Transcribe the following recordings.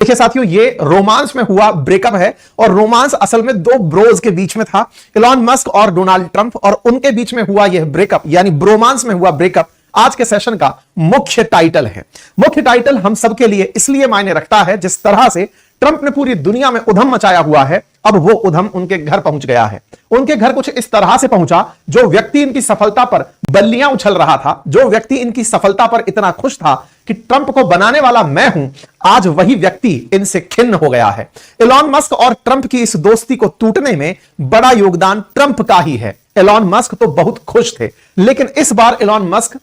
देखिए साथियों, ये रोमांस में हुआ ब्रेकअप है और रोमांस असल में दो ब्रोज के बीच में था, इलॉन मस्क और डोनाल्ड ट्रंप, और उनके बीच में हुआ यह ब्रेकअप यानी ब्रोमांस में हुआ ब्रेकअप आज के सेशन का मुख्य टाइटल है। मुख्य टाइटल हम सबके लिए इसलिए मायने रखता है, जिस तरह से ट्रंप ने पूरी दुनिया में उधम मचाया हुआ है, अब वो उधम उनके घर पहुंच गया है। उनके घर कुछ इस तरह से पहुंचा, जो व्यक्ति इनकी सफलता पर बल्लियां उछल रहा था, जो व्यक्ति इनकी सफलता पर इतना खुश था कि ट्रंप को बनाने वाला मैं हूं, आज वही व्यक्ति इनसे खिन्न हो गया है। इलॉन मस्क और ट्रंप की इस दोस्ती को टूटने में बड़ा योगदान ट्रंप का ही है। इलॉन मस्क तो बहुत खुश थे, लेकिन इस बार इलॉन मस्क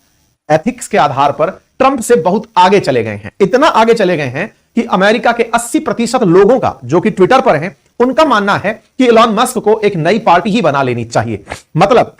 एथिक्स के आधार पर ट्रंप से बहुत आगे चले गए हैं। इतना आगे चले गए हैं कि अमेरिका के 80% लोगों का, जो कि ट्विटर पर हैं, उनका मानना है कि इलॉन मस्क को एक नई पार्टी ही बना लेनी चाहिए। मतलब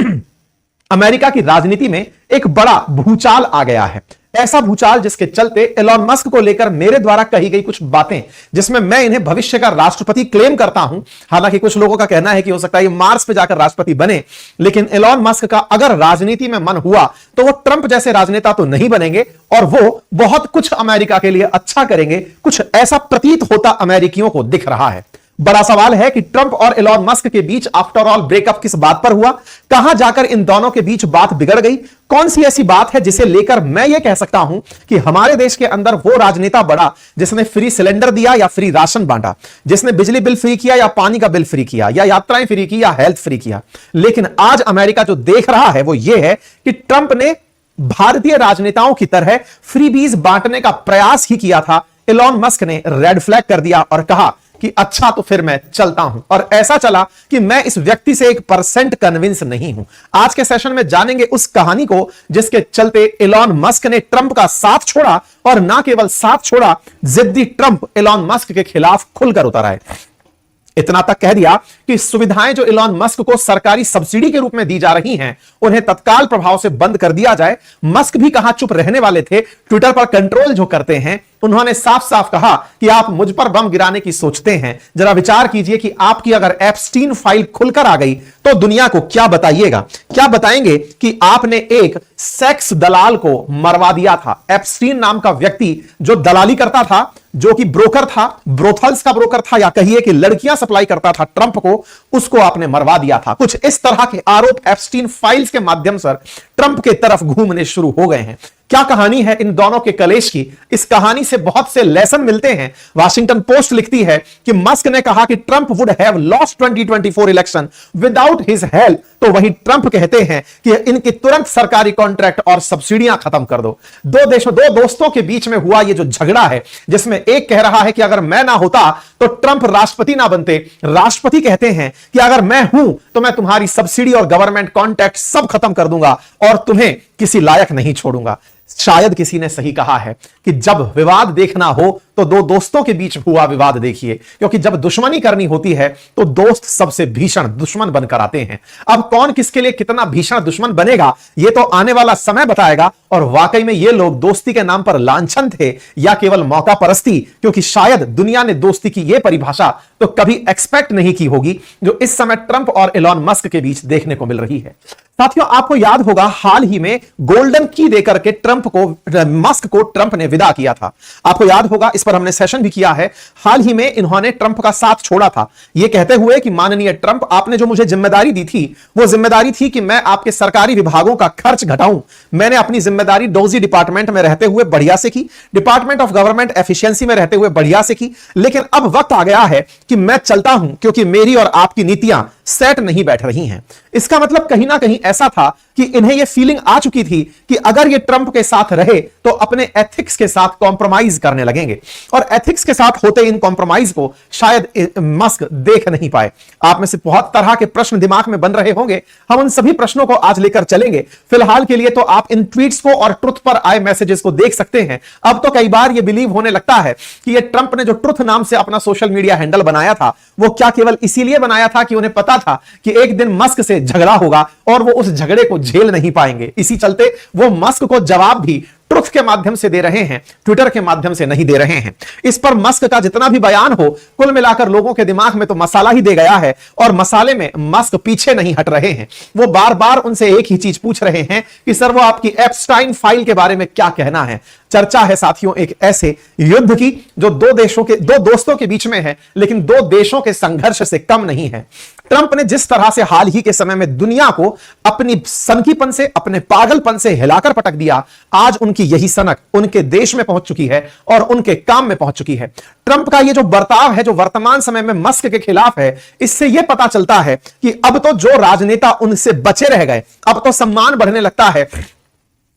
अमेरिका की राजनीति में एक बड़ा भूचाल आ गया है। ऐसा भूचाल जिसके चलते इलॉन मस्क को लेकर मेरे द्वारा कही गई कुछ बातें, जिसमें मैं इन्हें भविष्य का राष्ट्रपति क्लेम करता हूं, हालांकि कुछ लोगों का कहना है कि हो सकता है ये मार्स पे जाकर राष्ट्रपति बने, लेकिन इलॉन मस्क का अगर राजनीति में मन हुआ तो वो ट्रंप जैसे राजनेता तो नहीं बनेंगे, और वो बहुत कुछ अमेरिका के लिए अच्छा करेंगे। कुछ ऐसा प्रतीत होता अमेरिकियों को दिख रहा है। बड़ा सवाल है कि ट्रंप और इलॉन मस्क के बीच आफ्टर ऑल ब्रेकअप किस बात पर हुआ, कहां जाकर इन दोनों के बीच बात बिगड़ गई, कौन सी ऐसी बात है जिसे लेकर मैं यह कह सकता हूं कि हमारे देश के अंदर वो राजनेता बड़ा जिसने फ्री सिलेंडर दिया या फ्री राशन बांटा, जिसने बिजली बिल फ्री किया या पानी का बिल फ्री किया या यात्राएं फ्री की या हेल्थ फ्री किया। लेकिन आज अमेरिका जो देख रहा है वो ये है कि ट्रंप ने भारतीय राजनेताओं की तरह फ्रीबीज बांटने का प्रयास ही किया था। इलॉन मस्क ने रेड फ्लैग कर दिया और कहा कि अच्छा तो फिर मैं चलता हूं, और ऐसा चला कि मैं इस व्यक्ति से 1% कन्विंस नहीं हूं। आज के सेशन में जानेंगे उस कहानी को जिसके चलते इलॉन मस्क ने ट्रंप का साथ छोड़ा, और ना केवल साथ छोड़ा, जिद्दी ट्रंप इलॉन मस्क के खिलाफ खुलकर उतर आए। इतना तक कह दिया कि सुविधाएं जो इलॉन मस्क को सरकारी सब्सिडी के रूप में दी जा रही हैं, उन्हें तत्काल प्रभाव से बंद कर दिया जाए। मस्क भी कहां चुप रहने वाले थे, ट्विटर पर कंट्रोल जो करते हैं, उन्होंने साफ साफ कहा कि आप मुझ पर बम गिराने की सोचते हैं, जरा विचार कीजिए कि आपकी अगर एप्स्टीन फाइल खुलकर आ गई तो दुनिया को क्या बताइएगा। क्या बताएंगे कि आपने एक सेक्स दलाल को मरवा दिया था। एप्स्टीन नाम का व्यक्ति जो दलाली करता था, जो कि ब्रोकर था, ब्रोथल्स का ब्रोकर था, या कहिए कि लड़कियां सप्लाई करता था ट्रंप को, उसको आपने मरवा दिया था। कुछ इस तरह के आरोप एप्स्टीन फाइल्स के माध्यम से ट्रंप के तरफ घूमने शुरू हो गए हैं। क्या कहानी है इन दोनों के कलेश की, इस कहानी से बहुत से लेसन मिलते हैं। वाशिंगटन पोस्ट लिखती है कि मस्क ने कहा कि Trump would have lost 2024 election without his help, तो वही ट्रंप कहते हैं कि इनकी तुरंत सरकारी कॉन्ट्रैक्ट और सब्सिडियां खत्म कर दो। दो दोस्तों के बीच में हुआ यह जो झगड़ा है, जिसमें एक कह रहा है कि अगर मैं ना होता तो ट्रंप राष्ट्रपति ना बनते, राष्ट्रपति कहते हैं कि अगर मैं हूं तो मैं तुम्हारी सब्सिडी और गवर्नमेंट कॉन्ट्रैक्ट सब खत्म कर दूंगा और तुम्हें किसी लायक नहीं छोड़ूंगा। शायद किसी ने सही कहा है कि जब विवाद देखना हो तो दो दोस्तों के बीच हुआ विवाद देखिए, क्योंकि जब दुश्मनी करनी होती है तो दोस्त सबसे भीषण दुश्मन बनकर आते हैं। अब कौन किसके लिए कितना भीषण दुश्मन बनेगा, यह तो आने वाला समय बताएगा, और वाकई में ये लोग दोस्ती के नाम पर लांछन थे या केवल मौका परस्ती, क्योंकि शायद दुनिया ने दोस्ती की यह परिभाषा तो कभी एक्सपेक्ट नहीं की होगी जो इस समय ट्रंप और इलॉन मस्क के बीच देखने को मिल रही है। साथियों, आपको याद होगा हाल ही में गोल्डन की देकर के मस्क को ट्रंप ने विदा किया था। आपको याद होगा, इस पर हमने सेशन भी किया है। हाल ही में इन्होंने ट्रंप का साथ छोड़ा था, यह कहते हुए कि माननीय ट्रंप, आपने जो मुझे जिम्मेदारी दी थी वो जिम्मेदारी थी कि मैं आपके सरकारी विभागों का खर्च घटाऊं। मैंने अपनी जिम्मेदारी डोजी डिपार्टमेंट में रहते हुए बढ़िया से की, डिपार्टमेंट ऑफ गवर्नमेंट एफिशिएंसी में रहते हुए बढ़िया से की, लेकिन अब वक्त आ गया है कि मैं चलता हूं, क्योंकि मेरी और आपकी नीतियां सेट नहीं बैठ रही हैं। इसका मतलब कहीं ना कहीं ऐसा था कि इन्हें यह फीलिंग आ चुकी थी कि अगर ये ट्रंप के साथ रहे तो अपने एथिक्स के साथ कॉम्प्रोमाइज करने लगेंगे, और एथिक्स के साथ होते इन कॉम्प्रोमाइज को शायद मस्क देख नहीं पाए। आप में से बहुत तरह के प्रश्न दिमाग में बन रहे होंगे, हम उन सभी प्रश्नों को आज लेकर चलेंगे। फिलहाल के लिए तो आप इन ट्वीट्स को और ट्रुथ पर आए मैसेजेस को देख सकते हैं। अब तो कई बार यह बिलीव होने लगता है कि यह ट्रंप ने जो ट्रुथ नाम से अपना सोशल मीडिया हैंडल बनाया था, वो क्या केवल इसीलिए बनाया था कि उन्हें पता पता था कि एक दिन मस्क से झगड़ा होगा और वो उस झगड़े को झेल नहीं पाएंगे। इसी चलते वो मस्क को जवाब भी ट्रुथ के माध्यम से दे रहे हैं, ट्विटर के माध्यम से नहीं दे रहे हैं। इस पर मस्क का जितना भी बयान हो, कुल मिलाकर लोगों के दिमाग में तो मसाला ही दे गया है और मसाले में मस्क पीछे नहीं हट रहे हैं। वो बार बार उनसे एक ही चीज पूछ रहे हैं कि सर वो आपकी एप्स्टाइन फाइल के बारे में क्या कहना है। चर्चा है साथियों एक ऐसे युद्ध की जो दो दोस्तों के बीच में है, लेकिन दो देशों के संघर्ष से कम नहीं है। ट्रंप ने जिस तरह से हाल ही के समय में दुनिया को अपनी सनकीपन से, अपने पागलपन से हिलाकर पटक दिया, आज उनकी यही सनक उनके देश में पहुंच चुकी है और उनके काम में पहुंच चुकी है। ट्रंप का यह जो बर्ताव है, जो वर्तमान समय में मस्क के खिलाफ है, इससे यह पता चलता है कि अब तो जो राजनेता उनसे बचे रह गए, अब तो सम्मान बढ़ने लगता है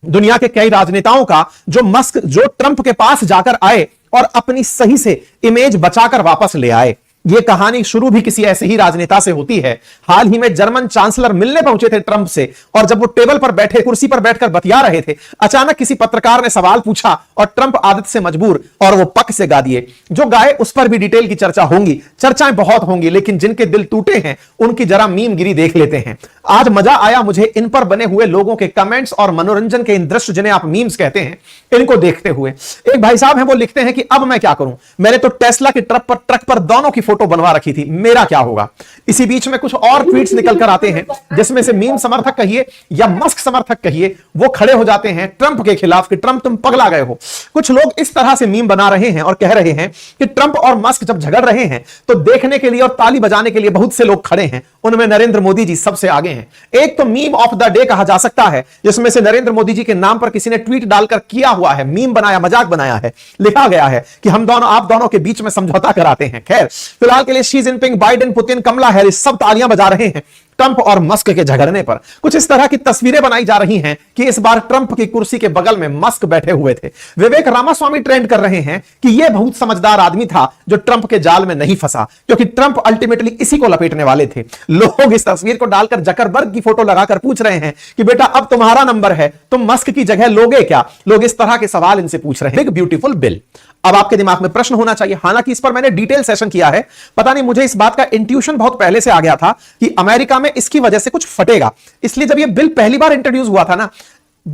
दुनिया के कई राजनेताओं का, जो ट्रंप के पास जाकर आए और अपनी सही से इमेज बचाकर वापस ले आए। यह कहानी शुरू भी किसी ऐसे ही राजनेता से होती है। हाल ही में जर्मन चांसलर मिलने पहुंचे थे ट्रंप से और जब वो टेबल पर बैठे, कुर्सी पर बैठकर बतिया रहे थे, अचानक किसी पत्रकार ने सवाल पूछा और ट्रंप आदत से मजबूर और वो पक से गा दिए। जो गाए उस पर भी डिटेल की चर्चा होंगी, चर्चाएं बहुत होंगी, लेकिन जिनके दिल टूटे हैं उनकी जरा मीमगिरी देख लेते हैं। आज मजा आया मुझे इन पर बने हुए लोगों के कमेंट्स और मनोरंजन के इन दृश्य जिन्हें आप मीम्स कहते हैं, इनको देखते हुए। एक भाई साहब हैं, वो लिखते हैं कि अब मैं क्या करूं, मैंने तो टेस्ला के ट्रक पर दोनों की फोटो बनवा रखी थी, मेरा क्या होगा। इसी बीच में कुछ और ट्वीट्स निकल कर आते हैं जिसमें से मीम समर्थक कहिए या मस्क समर्थक कहिए, वो खड़े हो जाते हैं ट्रंप के खिलाफ कि ट्रंप तुम पगला गए हो। कुछ लोग इस तरह से मीम बना रहे हैं और कह रहे हैं कि ट्रंप और मस्क जब झगड़ रहे हैं तो देखने के लिए और ताली बजाने के लिए बहुत से लोग खड़े हैं, उनमें नरेंद्र मोदी जी सबसे आगे हैं। एक तो मीम ऑफ द डे कहा जा सकता है, जिसमें से नरेंद्र मोदी जी के नाम पर किसी ने ट्वीट डालकर किया हुआ है, मीम बनाया, मजाक बनाया है, लिखा गया है कि हम दोनों, आप दोनों के बीच में समझौता कराते हैं। खैर, फिलहाल के लिए शी जिनपिंग, बाइडेन, पुतिन, कमला हैरिस सब तालियां बजा रहे हैं ट्रंप और मस्क के झगड़ने पर। कुछ इस तरह की तस्वीरें बनाई जा रही हैं कि इस बार ट्रंप की कुर्सी के बगल में मस्क बैठे हुए थे। विवेक रामास्वामी ट्रेंड कर रहे हैं कि यह बहुत समझदार आदमी था जो ट्रंप के जाल में नहीं फंसा, क्योंकि ट्रंप अल्टीमेटली इसी को लपेटने वाले थे। लोग इस तस्वीर को डालकर जकरबर्ग की फोटो लगाकर पूछ रहे हैं कि बेटा अब तुम्हारा नंबर है, तुम मस्क की जगह लोगे क्या। लोग इस तरह के सवाल इनसे पूछ रहे हैं। Big beautiful bill. अब आपके दिमाग में प्रश्न होना चाहिए, हालांकि इस पर मैंने डिटेल सेशन किया है, पता नहीं मुझे इस बात का इंट्यूशन बहुत पहले से आ गया था कि अमेरिका में इसकी वजह से कुछ फटेगा। इसलिए जब यह बिल पहली बार इंट्रोड्यूस हुआ था ना,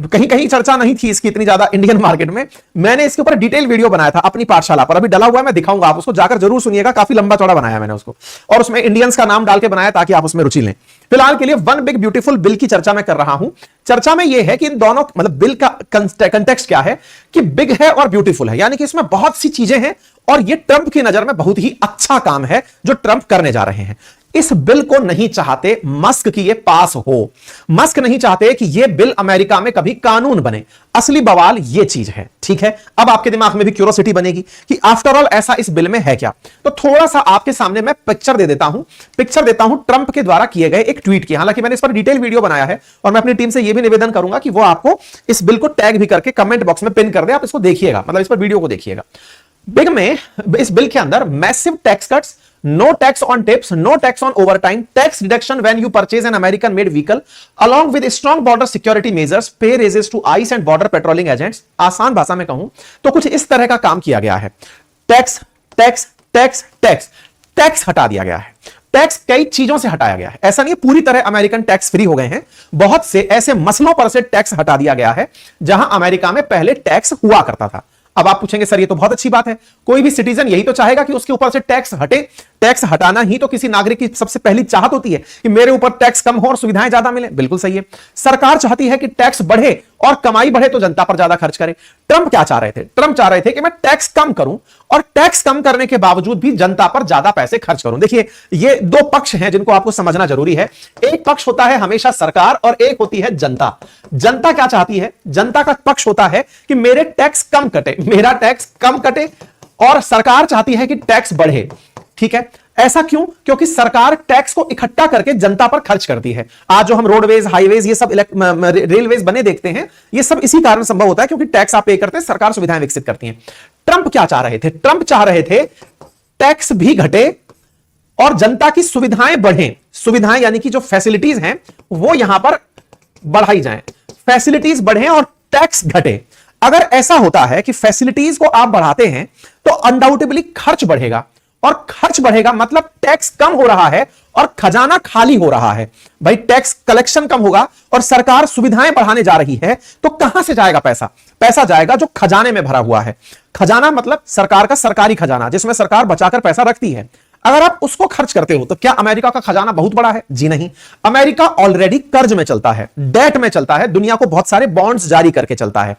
कहीं कहीं चर्चा नहीं थी इसकी इतनी ज्यादा इंडियन मार्केट में, मैंने इसके ऊपर डिटेल वीडियो बनाया था अपनी पाठशाला पर, अभी डला हुआ है, मैं दिखाऊंगा, आप उसको जाकर जरूर सुनिएगा। काफी लंबा चौड़ा बनाया मैंने उसको, और उसमें इंडियंस का नाम डाल के बनाया ताकि आप उसमें रुचि लें। फिलहाल के लिए वन बिग ब्यूटीफुल बिल की चर्चा मैं कर रहा हूं। चर्चा में यह है कि इन दोनों, मतलब बिल का कंटेक्स्ट क्या है कि बिग है और ब्यूटीफुल है, यानी कि इसमें बहुत सी चीजें हैं और यह ट्रंप की नजर में बहुत ही अच्छा काम है जो ट्रंप करने जा रहे हैं। इस बिल को नहीं चाहते मस्क की ये पास हो, मस्क नहीं चाहते कि ये बिल अमेरिका में कभी कानून बने। असली बवाल ये चीज है, ठीक है। अब आपके दिमाग में भी क्यूरियोसिटी बनेगी कि आफ्टर ऑल ऐसा इस बिल में है क्या। तो थोड़ा सा आपके सामने मैं पिक्चर देता हूं ट्रंप के द्वारा किए गए एक ट्वीट की। हालांकि मैंने इस पर डिटेल वीडियो बनाया है और मैं अपनी टीम से यह भी निवेदन करूंगा कि वो आपको इस बिल को टैग भी करके कमेंट बॉक्स में पिन कर दे, आप इसको देखिएगा, मतलब इस पर वीडियो को देखिएगा। बिग में, इस बिल के अंदर massive tax cuts, no tax on tips, no tax on overtime, tax deduction when you purchase an American made vehicle, along with strong border security measures, pay raises to ICE and border patrolling agents। आसान भाषा में कहूं तो कुछ इस तरह का काम किया गया है। Tax tax tax tax tax हटा दिया गया है। टैक्स कई चीजों से हटाया गया है, ऐसा नहीं पूरी तरह अमेरिकन टैक्स फ्री हो गए हैं, बहुत से ऐसे मसलों पर से टैक्स हटा दिया गया है जहां अमेरिका में पहले टैक्स हुआ करता था। अब आप पूछेंगे सर ये तो बहुत अच्छी बात है, कोई भी सिटीजन यही तो चाहेगा कि उसके ऊपर से टैक्स हटे। टैक्स हटाना ही तो किसी नागरिक की सबसे पहली चाहत होती है कि मेरे ऊपर टैक्स कम हो और सुविधाएं ज्यादा मिले। बिल्कुल सही है। सरकार चाहती है कि टैक्स बढ़े और कमाई बढ़े तो जनता पर ज्यादा खर्च करे। ट्रंप क्या चाह रहे थे? ट्रंप चाह रहे थे कि मैं टैक्स कम करूं और टैक्स कम करने के बावजूद भी जनता पर ज्यादा पैसे खर्च करूं। देखिए ये दो पक्ष हैं जिनको आपको समझना जरूरी है। एक पक्ष होता है हमेशा सरकार और एक होती है जनता। जनता क्या चाहती है? जनता का पक्ष होता है कि मेरे टैक्स कम कटे, मेरा टैक्स कम कटे, और सरकार चाहती है कि टैक्स बढ़े। ठीक है, ऐसा क्यों? क्योंकि सरकार टैक्स को इकट्ठा करके जनता पर खर्च करती है। आज जो हम रोडवेज, हाईवेज, ये सब रेलवेज बने देखते हैं, ये सब इसी कारण संभव होता है क्योंकि टैक्स आप पे करते हैं, सरकार सुविधाएं विकसित करती है। ट्रंप क्या चाह रहे थे? ट्रंप चाह रहे थे टैक्स भी घटे और जनता की सुविधाएं बढ़े। सुविधाएं यानी कि जो फैसिलिटीज हैं वो यहां पर बढ़ाई जाएं, फैसिलिटीज बढ़े और टैक्स घटे। अगर ऐसा होता है कि फैसिलिटीज को आप बढ़ाते हैं तो अनडाउटेबली खर्च बढ़ेगा, और खर्च बढ़ेगा मतलब टैक्स कम हो रहा है और खजाना खाली हो रहा है। भाई टैक्स कलेक्शन कम होगा और सरकार सुविधाएं बढ़ाने जा रही है, तो कहां से जाएगा पैसा? पैसा जाएगा जो खजाने में भरा हुआ है। खजाना मतलब सरकार का सरकारी खजाना, जिसमें सरकार बचाकर पैसा रखती है। अगर आप उसको खर्च करते हो तो क्या अमेरिका का खजाना बहुत बड़ा है? जी नहीं। अमेरिका ऑलरेडी कर्ज में चलता है, डेट में चलता है, दुनिया को बहुत सारे बॉन्ड्स जारी करके चलता है।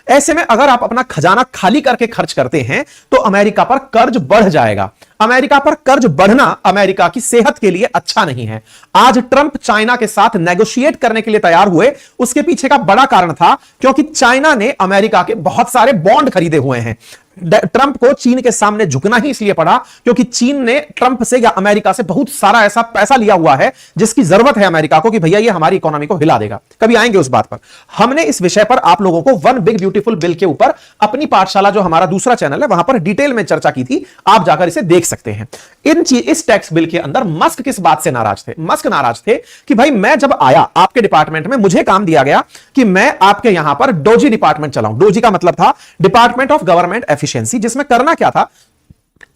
ऐसे में अगर आप अपना खजाना खाली करके खर्च करते हैं तो अमेरिका पर कर्ज बढ़ जाएगा। अमेरिका पर कर्ज बढ़ना अमेरिका की सेहत के लिए अच्छा नहीं है। आज ट्रंप चाइना के साथ नेगोशिएट करने के लिए तैयार हुए, उसके पीछे का बड़ा कारण था क्योंकि चाइना ने अमेरिका के बहुत सारे बॉन्ड खरीदे हुए हैं। ट्रंप को चीन के सामने झुकना ही इसलिए पड़ा क्योंकि चीन ने ट्रंप से या अमेरिका से बहुत सारा ऐसा पैसा लिया हुआ है जिसकी जरूरत है अमेरिका को कि भैया ये हमारी इकोनॉमी को हिला देगा। कभी आएंगे उस बात पर। हमने इस विषय पर आप लोगों को वन बिग ब्यूटीफुल बिल के ऊपर अपनी पाठशाला, जो हमारा दूसरा चैनल है, वहां पर डिटेल में चर्चा की थी, आप जाकर इसे देख सकते हैं। इस टैक्स बिल के अंदर मस्क किस बात से नाराज थे? मस्क नाराज थे कि भाई मैं जब आया आपके डिपार्टमेंट में, मुझे काम दिया गया कि मैं आपके यहां पर डोजी डिपार्टमेंट चलाऊं। डोजी का मतलब था डिपार्टमेंट ऑफ गवर्नमेंट एफिशिएंसी, जिसमें करना क्या था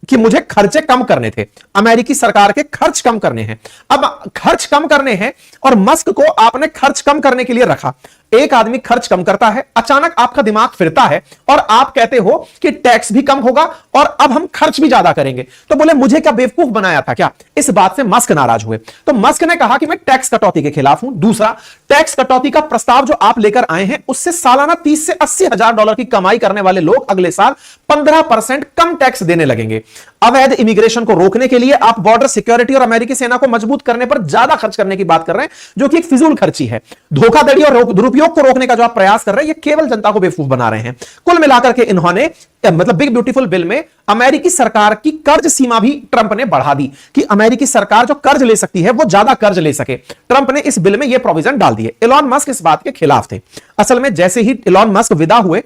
कि मुझे खर्चे कम करने थे, अमेरिकी सरकार के खर्च कम करने हैं। अब खर्च कम करने हैं और मस्क को आपने खर्च कम करने के लिए रखा। एक आदमी खर्च कम करता है, अचानक आपका दिमाग फिरता है और आप कहते हो कि टैक्स भी कम होगा और अब हम खर्च भी ज्यादा करेंगे। तो बोले मुझे क्या बेवकूफ बनाया था क्या? इस बात से मस्क नाराज हुए। तो मस्क ने कहा कि मैं टैक्स कटौती के खिलाफ हूं। दूसरा, टैक्स कटौती का प्रस्ताव जो आप लेकर आए हैं उससे सालाना 30 से 80 हजार डॉलर की कमाई करने वाले लोग अगले साल 15% कम टैक्स देने लगेंगे। अवैध इमिग्रेशन को रोकने के लिए आप बॉर्डर सिक्योरिटी और अमेरिकी सेना को मजबूत करने पर ज्यादा खर्च करने की बात कर रहे हैं, जो कि एक फिजूल खर्ची है। धोखाधड़ी और दुरुपयोग को रोकने का जो आप प्रयास कर रहे हैं, ये केवल जनता को बेवकूफ बना रहे हैं। कुल मिलाकर के इन्होंने मतलब बिग ब्यूटीफुल बिल में अमेरिकी सरकार की कर्ज सीमा भी ट्रंप ने बढ़ा दी कि अमेरिकी सरकार जो कर्ज ले सकती है वो ज्यादा कर्ज ले सके। ट्रंप ने इस बिल में यह प्रोविजन डाल दिए। इलॉन मस्क इस बात के खिलाफ थे। असल में जैसे ही इलॉन मस्क विदा हुए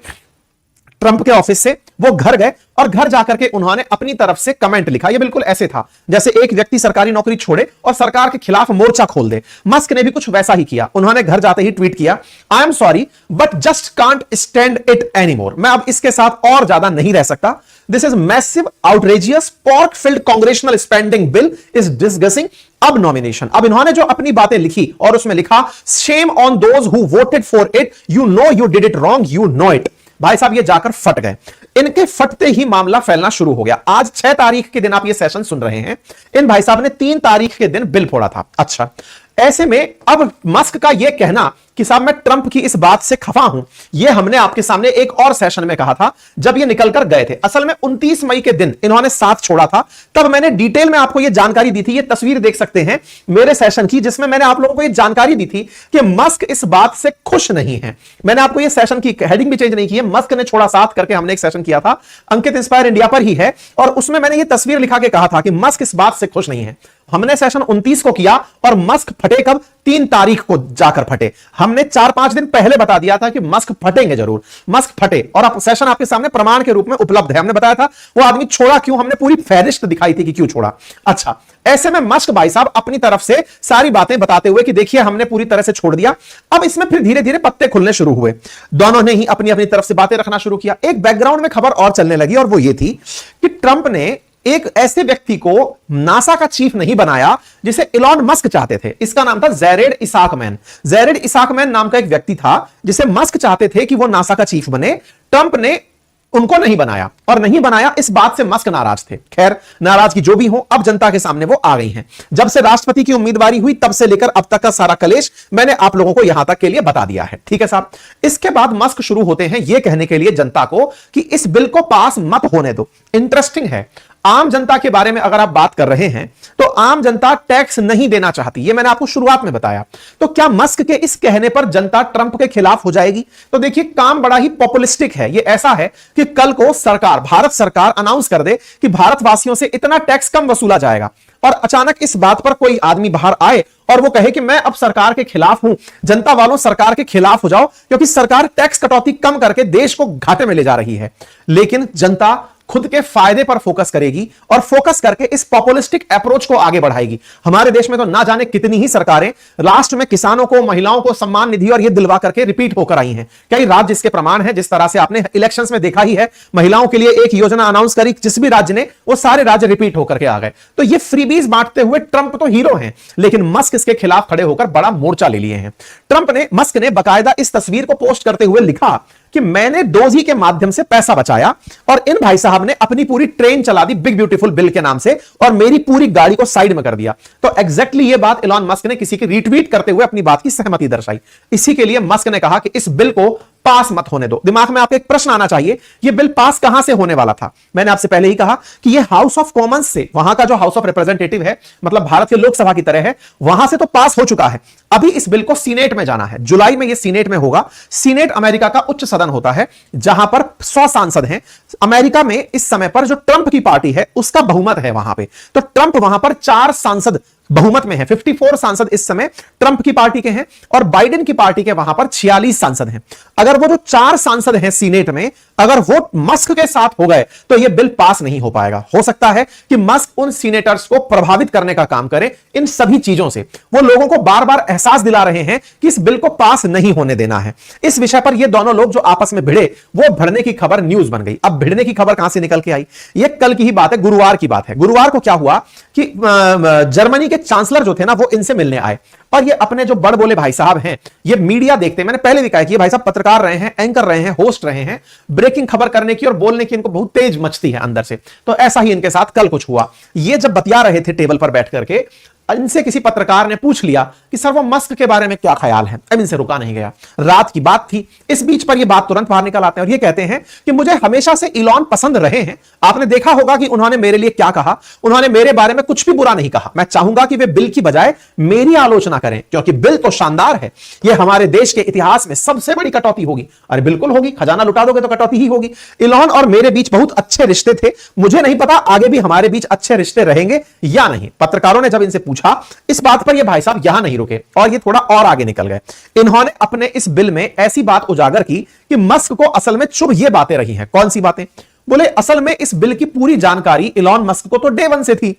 ट्रंप के ऑफिस से, वो घर गए और घर जाकर के उन्होंने अपनी तरफ से कमेंट लिखा। ये बिल्कुल ऐसे था जैसे एक व्यक्ति सरकारी नौकरी छोड़े और सरकार के खिलाफ मोर्चा खोल दे। मस्क ने भी कुछ वैसा ही किया। उन्होंने घर जाते ही ट्वीट किया, I am sorry but just can't stand it anymore. मैं अब इसके साथ और ज्यादा नहीं रह सकता। This is massive outrageous pork field congressional spending bill is discussing अब नॉमिनेशन। अब इन्होंने जो अपनी बातें लिखी और उसमें लिखा, shame on those who voted for it, you know you did it wrong, you know it. भाई साहब ये जाकर फट गए। इनके फटते ही मामला फैलना शुरू हो गया। आज 6 तारीख के दिन आप ये सेशन सुन रहे हैं, इन भाई साहब ने 3 तारीख के दिन बिल फोड़ा था। अच्छा, ऐसे में अब मस्क का यह कहना कि साहब मैं ट्रंप की इस बात से खफा हूं, यह हमने आपके सामने एक और सेशन में कहा था जब ये निकलकर गए थे। असल में 29 मई के दिन इन्होंने साथ छोड़ा था, तब मैंने डिटेल में आपको यह जानकारी दी थी। ये तस्वीर देख सकते हैं मेरे सेशन की, जिसमें मैंने आप लोगों को यह जानकारी दी थी कि मस्क इस बात से खुश नहीं है। मैंने आपको यह सेशन की हेडिंग भी चेंज नहीं की है, मस्क ने छोड़ा साथ करके हमने एक सेशन किया था, अंकित इंस्पायर इंडिया पर ही है, और उसमें मैंने यह तस्वीर लिखा के कहा था कि मस्क इस बात से खुश नहीं है। हमने सेशन 29 को किया और मस्क फटे कब? 3 तारीख को जाकर फटे। हमने 4-5 दिन पहले बता दिया था कि मस्क फटेंगे जरूर। मस्क फटे और आप सेशन आपके सामने प्रमाण के रूप में उपलब्ध है। हमने बताया था वो आदमी छोड़ा क्यों, हमने पूरी फहरिस्त दिखाई थी कि क्यों छोड़ा। अच्छा, ऐसे में मस्क भाई साहब अपनी तरफ से सारी बातें बताते हुए कि देखिए हमने पूरी तरह से छोड़ दिया। अब इसमें फिर धीरे धीरे पत्ते खुलने शुरू हुए। दोनों ने ही अपनी अपनी तरफ से बातें रखना शुरू किया। एक बैकग्राउंड में खबर और चलने लगी और वो ये थी कि ट्रंप ने एक ऐसे व्यक्ति को नासा का चीफ नहीं बनाया जिसे इलॉन मस्क चाहते थे। इसका नाम था जैरेड इसाकमैन। जैरेड इसाकमैन नाम का एक व्यक्ति था जिसे मस्क चाहते थे कि वो नासा का चीफ बने। ट्रंप ने उनको नहीं बनाया, और नहीं बनाया इस बात से मस्क नाराज थे। खैर, नाराजगी जो भी हो, अब जनता के सामने वो आ गई हैं। जब से राष्ट्रपति की उम्मीदवारी हुई तब से लेकर अब तक का सारा कलेश मैंने आप लोगों को यहां तक के लिए बता दिया है। ठीक है साहब। इसके बाद मस्क शुरू होते हैं यह कहने के लिए जनता को कि इस बिल को पास मत होने दो। इंटरेस्टिंग है, आम जनता के बारे में अगर आप बात कर रहे हैं तो आम जनता टैक्स नहीं देना चाहती। यह मैंने आपको शुरुआत में बताया। तो क्या मस्क के इस कहने पर जनता ट्रंप के खिलाफ हो जाएगी? तो देखिए, काम बड़ा ही पॉपुलिस्टिक है। यह ऐसा है कि कल को सरकार, भारत सरकार अनाउंस कर दे कि भारतवासियों से इतना टैक्स कम वसूला जाएगा, और अचानक इस बात पर कोई आदमी बाहर आए और वो कहे कि मैं अब सरकार के खिलाफ हूं। जनता वालों, सरकार के खिलाफ हो जाओ क्योंकि सरकार टैक्स कटौती कम करके देश को घाटे में ले जा रही है। लेकिन जनता खुद के फायदे पर फोकस करेगी और फोकस करके इस पॉपुलिस्टिक अप्रोच को आगे बढ़ाएगी। हमारे देश में तो ना जाने कितनी ही सरकारें लास्ट में किसानों को, महिलाओं को सम्मान निधि और ये दिलवा करके रिपीट होकर आई हैं। कई राज्य इसके प्रमाण हैं, जिस तरह से आपने इलेक्शंस में देखा ही है, महिलाओं के लिए एक योजना अनाउंस करी, जिस भी राज्य ने, वो सारे राज्य रिपीट होकर के आ गए। तो ये फ्रीबीज बांटते हुए ट्रंप तो हीरो हैं, लेकिन मस्क इसके खिलाफ खड़े होकर बड़ा मोर्चा ले लिए हैं। मस्क ने बाकायदा इस तस्वीर को पोस्ट करते हुए लिखा कि मैंने डोजी के माध्यम से पैसा बचाया और इन भाई साहब ने अपनी पूरी ट्रेन चला दी बिग ब्यूटीफुल बिल के नाम से और मेरी पूरी गाड़ी को साइड में कर दिया। तो एग्जैक्टली ये बात इलॉन मस्क ने किसी की रीट्वीट करते हुए अपनी बात की सहमति दर्शाई। इसी के लिए मस्क ने कहा कि इस बिल को पास मत होने दो। दिमाग में आपको एक प्रश्न आना चाहिए, यह बिल पास कहां से होने वाला था? मैंने आपसे पहले ही कहा कि यह हाउस ऑफ कॉमन्स से, वहां का जो हाउस ऑफ रिप्रेजेंटेटिव है, मतलब भारत के लोकसभा की तरह है, वहां से तो पास हो चुका है। अभी इस बिल को सीनेट में जाना है, जुलाई में यह सीनेट में होगा। सीनेट अमेरिका का उच्च सदन होता है जहां पर 100 सांसद हैं। अमेरिका में इस समय पर जो ट्रंप की पार्टी है उसका बहुमत है वहां पे, तो ट्रंप वहां पर 4 सांसद बहुमत में है। 54 सांसद इस समय ट्रंप की पार्टी के हैं और बाइडेन की पार्टी के वहां पर 46 सांसद हैं। अगर वो जो 4 सांसद हैं सीनेट में, अगर वो मस्क के साथ हो गए तो यह बिल पास नहीं हो पाएगा। हो सकता है कि मस्क उन सीनेटर्स को प्रभावित करने का काम करे इन सभी चीजों से। वो लोगों को बार बार एहसास दिला रहे हैं कि इस बिल को पास नहीं होने देना है। इस विषय पर ये दोनों लोग जो आपस में भिड़े, वो भिड़ने की खबर न्यूज बन गई। अब भिड़ने की खबर कहां से निकल के आई? ये कल की ही बात है, गुरुवार की बात है। गुरुवार को क्या हुआ कि जर्मनी के चांसलर जो थे ना, वो इनसे मिलने आए और ये अपने जो बड़ बोले भाई साहब हैं, ये मीडिया देखते हैं, मैंने पहले भी कहा कि ये भाई साहब पत्रकार रहे हैं, एंकर रहे हैं, होस्ट रहे हैं, ब्रेकिंग खबर करने की और बोलने की इनको बहुत तेज मचती है अंदर से। तो ऐसा ही इनके साथ कल कुछ हुआ। ये जब बतिया रहे थे टेबल पर बैठ करके, इनसे किसी पत्रकार ने पूछ लिया कि सर वो मस्क के बारे में क्या ख्याल है। अब इनसे रुका नहीं गया, रात की बात थी। इस बीच पर ये बात तुरंत बाहर निकल आते हैं और ये कहते हैं कि मुझे हमेशा से इलॉन पसंद रहे हैं। आपने देखा होगा कि उन्होंने मेरे लिए क्या कहा, उन्होंने मेरे बारे में कुछ भी बुरा नहीं कहा। मैं चाहूंगा कि वे बिल की बजाय मेरी आलोचना करें, क्योंकि बिल तो शानदार है। यह हमारे देश के इतिहास में सबसे बड़ी कटौती होगी। अरे बिल्कुल होगी, खजाना लुटा दोगे तो कटौती ही होगी। इलॉन और मेरे बीच बहुत अच्छे रिश्ते थे, मुझे नहीं पता आगे भी हमारे बीच अच्छे रिश्ते रहेंगे या नहीं। पत्रकारों ने जब इनसे पूछा इस बात पर ये भाई साहब यहां नहीं रुके और ये थोड़ा और आगे निकल गए। इन्होंने अपने इस बिल में ऐसी बात उजागर की कि मस्क को असल में चुभ ये बातें रही हैं। कौन सी बातें? बोले असल में इस बिल की पूरी जानकारी इलॉन मस्क को तो डे वन से थी।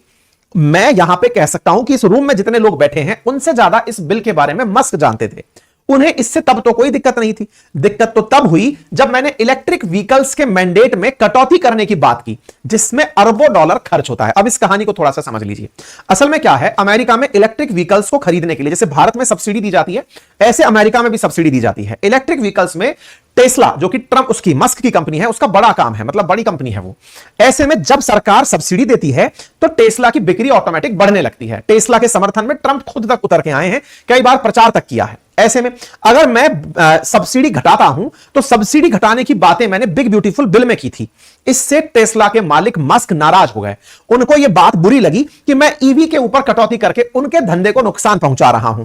मैं यहां पे कह सकता हूं कि इस रूम में जितने लोग बैठे हैं उनसे ज्यादा इस बिल के बारे में मस्क जानते थे। उन्हें इससे तब तो कोई दिक्कत नहीं थी। दिक्कत तो तब हुई जब मैंने इलेक्ट्रिक व्हीकल्स के मैंडेट में कटौती करने की बात की, जिसमें अरबों डॉलर खर्च होता है। अब इस कहानी को थोड़ा सा समझ लीजिए। असल में क्या है, अमेरिका में इलेक्ट्रिक व्हीकल्स को खरीदने के लिए जैसे भारत में सब्सिडी दी जाती है, ऐसे अमेरिका में भी सब्सिडी दी जाती है। इलेक्ट्रिक व्हीकल्स में टेस्ला, जो कि ट्रंप उसकी मस्क की कंपनी है, उसका बड़ा काम है, मतलब बड़ी कंपनी है वो। ऐसे में जब सरकार सब्सिडी देती है तो टेस्ला की बिक्री ऑटोमेटिक बढ़ने लगती है। टेस्ला के समर्थन में ट्रंप खुद तक उतर के आए हैं, कई बार प्रचार तक किया है। ऐसे में अगर मैं सब्सिडी घटाता हूं तो सब्सिडी घटाने की बातें मैंने बिग ब्यूटीफुल बिल में की थी। इससे टेस्ला के मालिक मस्क नाराज हो गए। उनको यह बात बुरी लगी कि मैं ईवी के ऊपर कटौती करके उनके धंधे को नुकसान पहुंचा रहा हूं।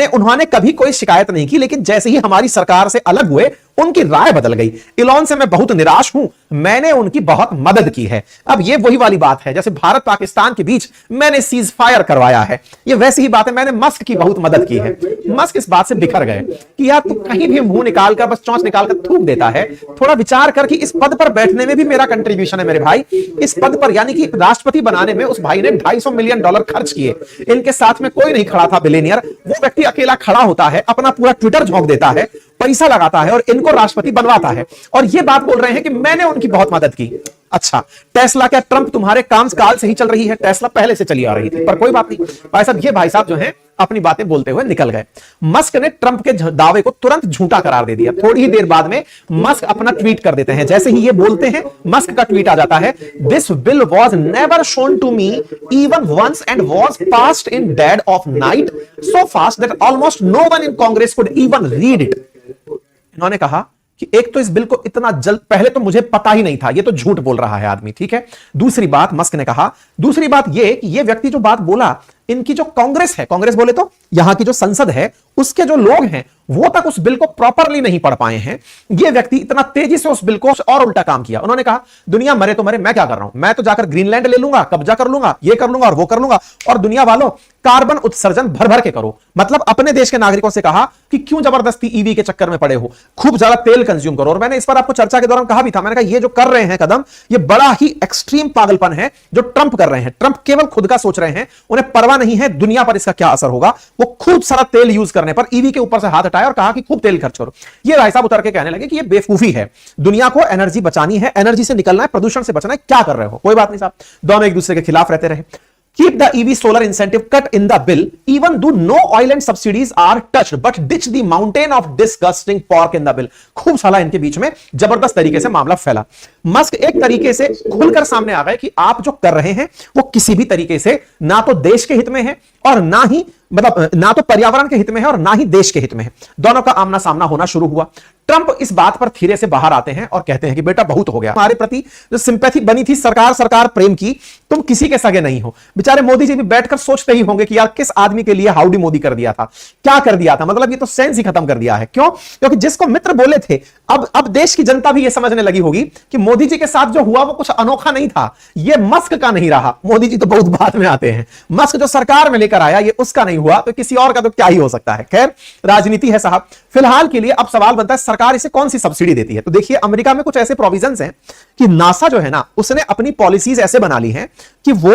उन्होंने कभी कोई शिकायत नहीं की, लेकिन जैसे ही हमारी सरकार से अलग हुए उनकी राय बदल गई। इलॉन से मैं बहुत निराश हूं, मैंने उनकी बहुत मदद की है। अब ये वही वाली बात है जैसे भारत पाकिस्तान के बीच मैंने सीज फायर करवाया है, ये वैसी ही बात है, मैंने मस्क की बहुत मदद की है। मस्क इस बात से बिखर गए कि यार तू कहीं भी मुंह निकालकर बस चौंच निकालकर थूक देता है। थोड़ा विचार कर कि इस पद पर बैठने में भी मेरा कंट्रीब्यूशन है मेरे भाई। इस पद पर यानी कि राष्ट्रपति बनाने में उस भाई ने $250 मिलियन खर्च किए। इनके साथ में कोई नहीं खड़ा था बिलियनियर, वो व्यक्ति अकेला खड़ा होता है, अपना पूरा ट्विटर झोंक देता है, पैसा लगाता है और इनको राष्ट्रपति बनवाता है, और ये बात बोल रहे हैं कि मैंने उनकी बहुत मदद की। अच्छा, टेस्ला क्या ट्रंप तुम्हारे काम काल से ही चल रही है? टेस्ला पहले से चली आ रही थी, पर कोई बात नहीं। भाई साहब, ये भाई साहब जो हैं अपनी बातें बोलते हुए निकल गए। मस्क ने ट्रंप के दावे को तुरंत झूठा करार दे दिया। थोड़ी ही देर बाद में मस्क अपना ट्वीट कर देते हैं। जैसे ही ये बोलते हैं, मस्क का ट्वीट आ जाता है, this bill was never shown to me even once and was passed in dead of night so fast that almost no one in Congress could even read it. इन्होंने कहा कि एक तो इस बिल को इतना जल्द, पहले तो मुझे पता ही नहीं था, ये तो झूठ बोल रहा है आदमी, ठीक है। दूसरी बात मस्क ने कहा, दूसरी बात ये कि ये व्यक्ति जो बात बोला, इनकी जो कांग्रेस है, कांग्रेस बोले तो यहां की जो संसद है, उसके जो लोग हैं वो तक उस बिल को प्रॉपरली नहीं पढ़ पाए हैं। ये व्यक्ति इतना तेजी से उस बिल को और उल्टा काम किया। उन्होंने कहा दुनिया मरे तो मरे, मैं क्या कर रहा हूं, मैं तो जाकर ग्रीनलैंड ले लूंगा, कब्जा कर लूंगा, ये कर लूंगा और वो कर लूंगा, और दुनिया वालों कार्बन उत्सर्जन भर भर के करो। मतलब अपने देश के नागरिकों से कहा कि क्यों जबरदस्ती ईवी के चक्कर में पड़े हो, खूब ज्यादा तेल कंज्यूम करो। और मैंने इस पर आपको चर्चा के दौरान कहा भी था, मैंने कहा ये जो कर रहे हैं कदम, ये बड़ा ही एक्सट्रीम पागलपन है जो ट्रंप कर रहे हैं। ट्रंप केवल खुद का सोच रहे हैं, उन्हें परवाह नहीं है दुनिया पर इसका क्या असर होगा। वो खूब सारा तेल यूज करने पर ईवी के ऊपर से हाथ हटाया और कहा कि खूब तेल खर्च करो। ये भाई साहब उतर के कहने लगे कि ये बेवकूफी है, दुनिया को एनर्जी बचानी है, एनर्जी से निकलना है, प्रदूषण से बचना है, क्या कर रहे हो। कोई बात नहीं साहब, दोनों एक दूसरे के खिलाफ रहते रहे। Keep the EV solar incentive cut in the bill, even though no oil and subsidies are touched, but ditch the mountain of disgusting pork in the bill. खूब साला इनके बीच में जबरदस्त तरीके से मामला फैला। मस्क एक तरीके से खुलकर सामने आ गए कि आप जो कर रहे हैं वो किसी भी तरीके से ना तो देश के हित में है और ना ही ना तो पर्यावरण के हित में है और ना ही देश के हित में है। दोनों का आमना सामना होना शुरू हुआ। ट्रंप इस बात पर धीरे से बाहर आते हैं और कहते हैं कि बेटा बहुत हो गया, हमारे प्रति जो सिंपैथी बनी थी सरकार प्रेम की, तुम किसी के सगे नहीं हो। बेचारे मोदी जी भी बैठकर सोचते ही होंगे कि यार किस आदमी के लिए हाउडी मोदी कर दिया था, क्या कर दिया था, मतलब ये तो सेंस ही खत्म कर दिया है। क्यों? क्योंकि जिसको मित्र बोले थे, अब देश की जनता भी ये समझने लगी होगी कि मोदी जी के साथ जो हुआ वो कुछ अनोखा नहीं था, ये मस्क का नहीं रहा। मोदी जी तो बहुत बाद में आते हैं, मस्क जो सरकार में लेकर आया ये उसका नहीं हुआ, तो किसी और का तो क्या ही हो सकता है। खैर राजनीति है साहब। फिलहाल के लिए अब सवाल बनता है सरकार इसे कौन सी सब्सिडी देती है। तो देखिए अमेरिका में कुछ ऐसे प्रोविजंस हैं कि नासा जो है ना, उसने अपनी पॉलिसीज ऐसे बना ली हैं कि वो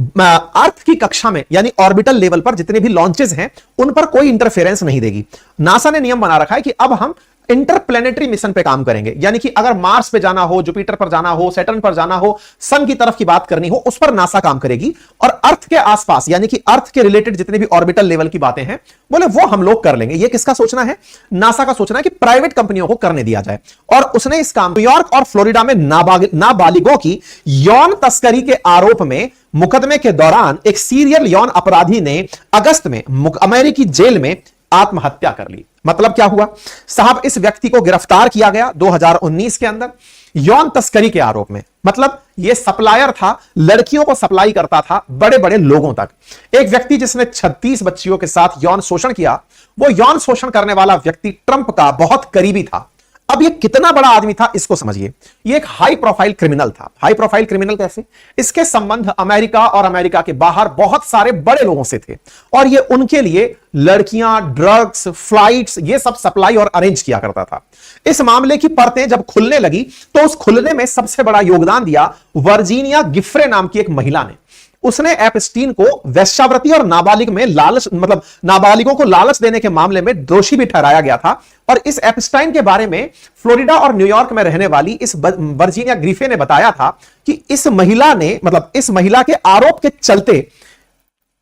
अर्थ की कक्षा में यानी ऑर्बिटल लेवल पर जितने भी लॉन्चेस हैं उन पर कोई इंटरफेरेंस नहीं देगी। नासा ने नियम बना रखा है कि अब हम इंटरप्लेनेटरी मिशन पे काम करेंगे, यानी कि अगर मार्स पे जाना हो, जुपिटर पर जाना हो, सैटर्न पर जाना हो, सन की तरफ की बात करनी हो, उस पर नासा काम करेगी। और अर्थ के आसपास यानी कि अर्थ के रिलेटेड जितने भी ऑर्बिटल लेवल की बातें हैं बोले वो हम लोग कर लेंगे। ये किसका सोचना है? नासा का सोचना है कि प्राइवेट कंपनियों को करने दिया जाए। और उसने इस काम न्यूयॉर्क और फ्लोरिडा में नाबालिगों की यौन तस्करी के आरोप में मुकदमे के दौरान एक सीरियल यौन अपराधी ने अगस्त में अमेरिकी जेल में आत्महत्या कर ली। मतलब क्या हुआ साहब, इस व्यक्ति को गिरफ्तार किया गया 2019 के अंदर यौन तस्करी के आरोप में। मतलब यह सप्लायर था, लड़कियों को सप्लाई करता था बड़े बड़े लोगों तक। एक व्यक्ति जिसने 36 बच्चियों के साथ यौन शोषण किया, वो यौन शोषण करने वाला व्यक्ति ट्रंप का बहुत करीबी था। अब ये कितना बड़ा आदमी था इसको समझिए। ये एक हाई प्रोफाइल क्रिमिनल था। हाई प्रोफाइल क्रिमिनल कैसे? इसके संबंध अमेरिका और अमेरिका के बाहर बहुत सारे बड़े लोगों से थे और ये उनके लिए लड़कियां, ड्रग्स, फ्लाइट्स ये सब सप्लाई और अरेंज किया करता था। इस मामले की परतें जब खुलने लगी तो उस खुलने में सबसे बड़ा योगदान दिया वर्जीनिया गिफ्रे नाम की एक महिला ने। उसने एपस्टीन को वेश्यावृत्ति और नाबालिग में लालच मतलब नाबालिगों को लालच देने के मामले में दोषी भी ठहराया गया था। और इस एपस्टाइन के बारे में फ्लोरिडा और न्यूयॉर्क में रहने वाली इस वर्जीनिया ग्रिफे ने बताया था कि इस महिला के आरोप के चलते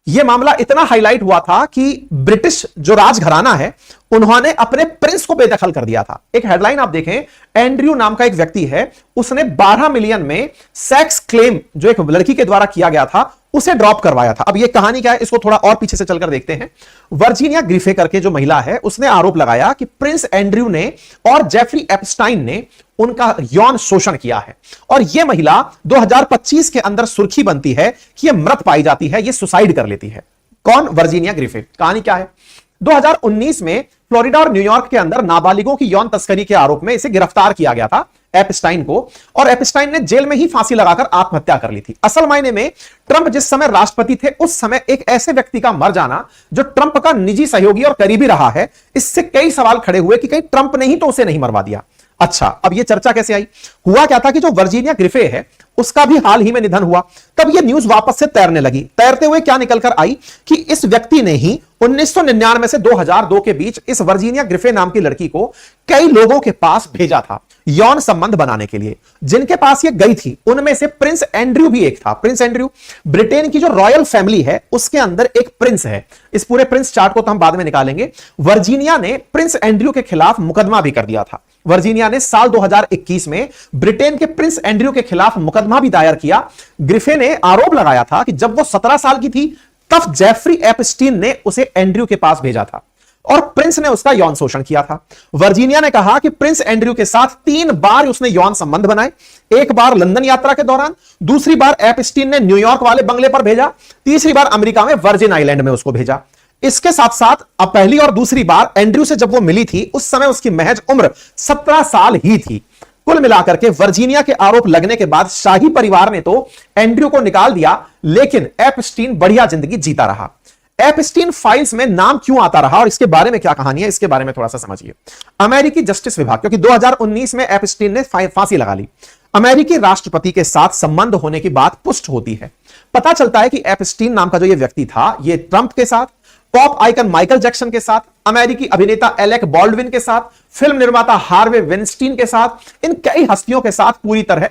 यह मामला इतना हाईलाइट हुआ था कि ब्रिटिश जो राजघराना है उन्होंने अपने प्रिंस को बेदखल कर दिया था। एक हेडलाइन आप देखें, एंड्रयू नाम का एक व्यक्ति है, उसने 12 मिलियन में सेक्स क्लेम जो एक लड़की के द्वारा किया गया था उसे ड्रॉप करवाया था। अब यह कहानी क्या है इसको थोड़ा और पीछे से चलकर देखते हैं। वर्जीनिया ग्रिफे करके जो महिला है उसने आरोप लगाया कि प्रिंस एंड्रयू ने और जेफरी एप्स्टाइन ने उनका यौन शोषण किया है। और यह महिला 2025 के अंदर सुर्खी बनती है कि यह मृत पाई जाती है, यह सुसाइड कर लेती है। कौन? वर्जीनिया ग्रिफे। कहानी क्या है? 2019 में फ्लोरिडा और न्यूयॉर्क के अंदर नाबालिगों की यौन तस्करी के आरोप में इसे गिरफ्तार किया गया था एप्स्टाइन को, और एप्स्टाइन ने जेल में ही फांसी लगाकर आत्महत्या कर ली थी। असल मायने में ट्रंप जिस समय राष्ट्रपति थे उस समय एक ऐसे व्यक्ति का मर जाना जो ट्रंप का निजी सहयोगी और करीबी रहा है, इससे कई सवाल खड़े हुए कि कहीं ट्रंप ने ही तो उसे नहीं मरवा दिया। अच्छा, अब यह चर्चा कैसे आई? हुआ क्या था कि जो वर्जीनिया ग्रिफे है उसका भी हाल ही में निधन हुआ। तब यह न्यूज वापस से तैरने लगी। तैरते हुए क्या निकलकर आई कि इस व्यक्ति ने ही 1999 से 2002 के बीच इस वर्जीनिया ग्रिफे नाम की लड़की को कई लोगों के पास भेजा था यौन संबंध बनाने के लिए। जिनके पास ये गई थी उनमें से प्रिंस एंड्रयू भी एक था। प्रिंस एंड्रयू ब्रिटेन की जो रॉयल फैमिली है उसके अंदर एक प्रिंस है। इस पूरे प्रिंस चार्ट को तो हम बाद में निकालेंगे। वर्जीनिया ने प्रिंस एंड्रयू के खिलाफ मुकदमा भी कर दिया था। वर्जीनिया ने साल 2021 में ब्रिटेन के प्रिंस एंड्रयू के खिलाफ मुकदमा भी दायर किया। ग्रिफे ने आरोप लगाया था कि जब वो 17 साल की थी तब जेफरी एप्स्टीन ने उसे एंड्रयू के पास भेजा था और प्रिंस ने उसका यौन शोषण किया था। वर्जीनिया ने कहा कि प्रिंस एंड्रयू के साथ 3 बार उसने यौन संबंध बनाए। एक बार लंदन यात्रा के दौरान, दूसरी बार एप्स्टीन ने न्यूयॉर्क वाले बंगले पर भेजा, तीसरी बार अमेरिका में वर्जिन आइलैंड में उसको भेजा। इसके साथ साथ अब पहली और दूसरी बार एंड्रयू से जब वो मिली थी उस समय उसकी महज उम्र 17 साल ही थी। कुल मिलाकर के वर्जीनिया के आरोप लगने के बाद शाही परिवार ने तो एंड्रयू को निकाल दिया, लेकिन एपस्टीन बढ़िया जिंदगी जीता रहा। एपस्टीन फाइल्स में नाम क्यों आता रहा और इसके बारे में क्या कहानी है, इसके बारे में थोड़ा सा समझिए। अमेरिकी जस्टिस विभाग, क्योंकि 2019 में एपस्टीन ने फांसी लगा ली, अमेरिकी राष्ट्रपति के साथ संबंध होने की बात पुष्ट होती है। पता चलता है कि एपस्टीन नाम का जो ये व्यक्ति था, ये ट्रंप के साथ, पॉप आइकन माइकल जैक्सन के साथ, अमेरिकी अभिनेता एलेक बॉल्डविन के साथ, फिल्म निर्माता हार्वे विनस्टीन के साथ, इन कई हस्तियों के साथ पूरी तरह